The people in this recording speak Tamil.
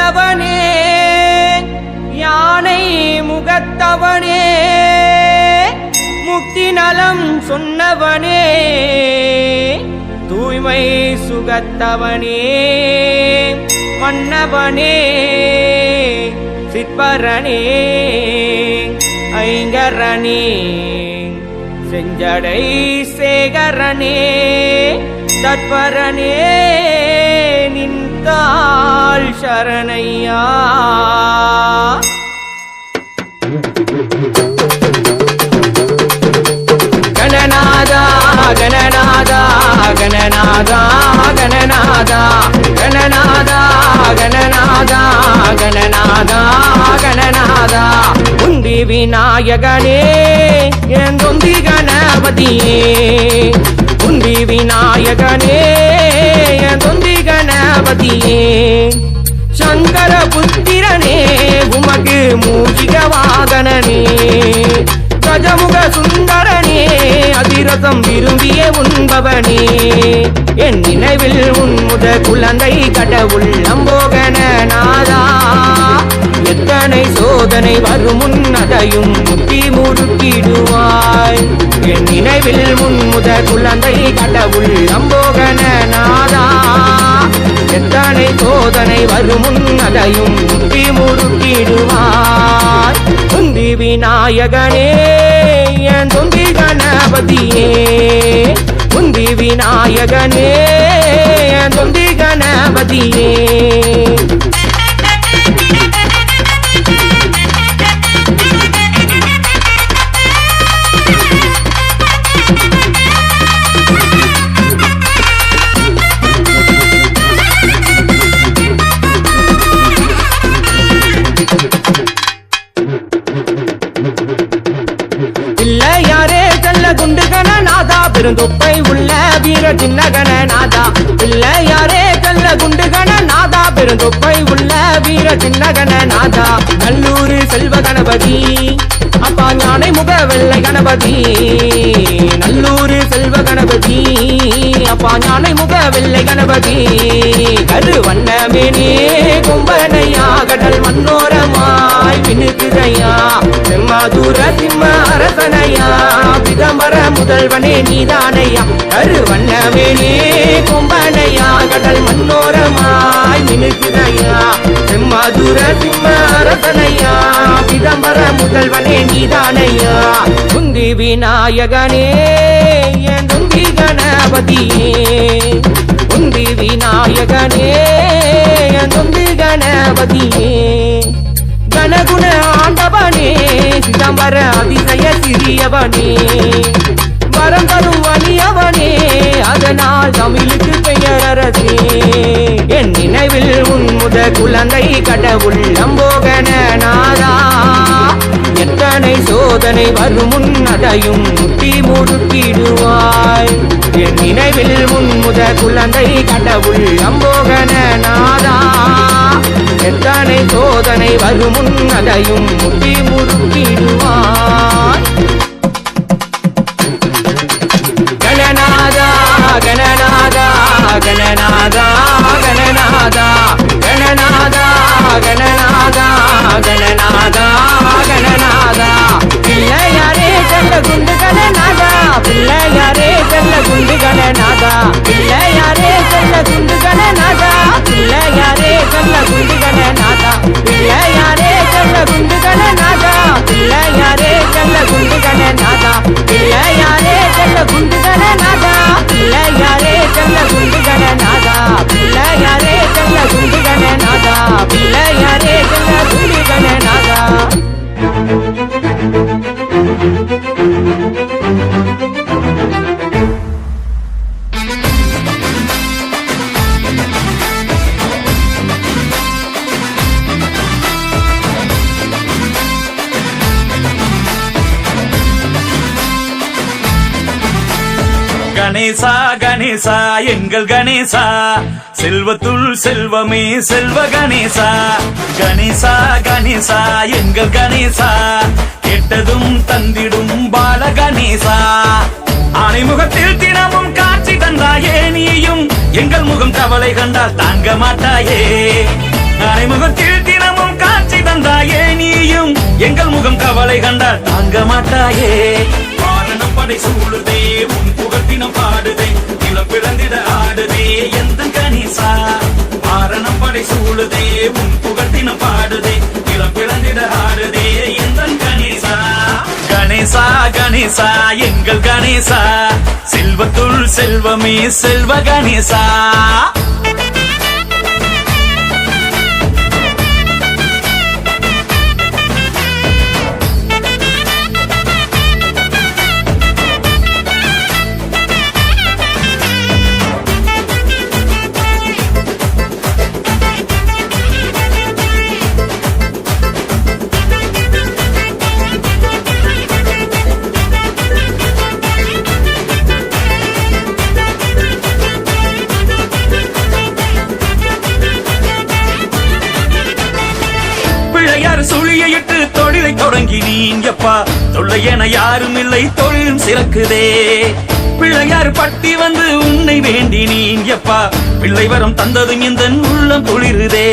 வல்லவனே யானை முகத்தவனே முக்தி நலம் சொன்னவனே தூய்மை சுகத்தவனே மன்னவனே சிற்பரனே ஐங்கரனே செஞ்சடை சேகரனே தத்பரனே நின்றாள் சரணையா கணநாதா கணநாதா கணநாதா கணநாதா கணநாதா கணநாதா கணநாதா கணநாதா உந்தி விநாயகனே எந்தொந்தி கணபதியே உந்தி விநாயகனே எந்தொந்தி கணபதியே சங்கர புத்திரனே உமக்கு மூஷிக வாகனனே கஜமுக சுந்தரனே அதிரசம் விரும்பிய உண்பவனே என் நினைவில் உன்முத குழந்தை கடவுள் நம்போகன நாதா எத்தனை சோதனை வரும் முன்னதையும் முத்தி முறுக்கிடுவாய் என் நினைவில் முன்முத குழந்தை கடவுள் நம்போகன நாதா எத்தனை சோதனை வரும் முன்னதையும் முத்தி முறுக்கிடுவாய் உந்தி விநாயகனே என் தொந்தி கணபதியே உந்தி விநாயகனே என் தொந்தி கணபதியே பிள்ளையாரே செல்ல குண்டு கணநாதா பெருந்தொப்பை உள்ள வீர சின்ன கணநாதா பிள்ளையாரே செல்ல குண்டு கணநாதா பெருந்தொப்பை உள்ள வீர சின்ன கணநாதா நல்லூர் செல்வ கணபதி அப்பா ஞானை முக வெள்ளை கணபதி நல்லூர் செல்வ கணபதி அப்பா ஞானை முக வெள்ளை கணபதி கரு வண்ணமேனே கும்பனையா கடல் மன்னோரமாய் பின்னுக்குதையா செம்மாதூர சிம்ம அரசனையா பிதம்பர முதல்வனே நீதானையா கரு வண்ணமேனே கும்பனையா கடல் மன்னோரமாய் பின்னுக்குதையா செம்மாதூர சிம்ம அரசனையா பிதம்பர முதல்வனே நீதானையா உந்தி விநாயகனே என் துந்தி கணபதியே உந்தி விநாயகனே என் துந்தி கணபதியே கணகுண ஆண்டவனே சிதம்பர அதிசய சிறியவனே வரம் தரும் வலியவனே அதனால் தமிழுக்கு பெயரரசே என் நினைவில் உன்முத குழந்தை கடவுள் நம்போகன நாதா எத்தனை சோதனை வரும் முன்னதையும் முத்தி முறுக்கிடுவாய் என் நினைவில் முன்முத குழந்தை கடவுள் நம்போகன நாதா எத்தனை சோதனை வரும் முன்னதையும் முத்தி முறுக்கிடுவாய் கணநாதா கணநாதா கணநாதா கணநாதா கணநாதா கணநாதா கணநாதா கணநாதா பிள்ளையாரே செல்ல குண்டு கணநாதா பிள்ளையாரே செல்ல குண்டு கணநாதா பிள்ளையாரே செல்ல குண்டு கணநாதா பிள்ளையாரே செல்ல குண்டு கணநாதா பிள்ளையாரே செல்ல குண்டு கணநாதா பிள்ளையாரே செல்ல குண்டு கணநாதா பிள்ளையாரே செல்ல குண்டு கணநாதா பிள்ளையாரே செல்ல குண்டு கணநாதா பிள்ளையாரே செல்ல குண்டு கணநாதா பிள்ளையாரே செல்ல குண்டு கணநாதா கணேசா கணேசா எங்கள் கணேசா செல்வத்துள் செல்வமே செல்வ கணேசா கணேசா கணேசா எங்கள் கணேசா கேட்டதும் தந்திடும் பால கணேசா ஆனைமுகத்தில் தினமும் காட்சி தந்தாயே நீயும் எங்கள் முகம் கவலை கண்டால் தாங்க மாட்டாயே யானை முகத்தில் தினமும் காட்சி தந்தாயே நீயும் எங்கள் முகம் கவலை கண்டால் தாங்க மாட்டாயே வாரணம் படை சூழுதே உன் புகத்தினம் பாடுதே நிலம் பிளந்திட ஆடுதே எந்த கணேசா வாரணம் படை சூழுதே உன் புகத்தினம் பாடுதே நிலம் பிளந்திட ஆடுதே எந்த கணேசா கணேசா கணேசா எங்கள் கணேசா செல்வத்துள் செல்வமே செல்வ கணேசா பிள்ளையார் சுழியிட்டு தொழிலை தொடங்கி நீங்கப்பா தொல்லை என யாரும் இல்லை தொழிலும் சிறக்குதே பிள்ளையார் பட்டி வந்து உன்னை வேண்டி நீங்கப்பா பிள்ளை வரம் தந்ததும் இந்த உள்ளம் குளிருதே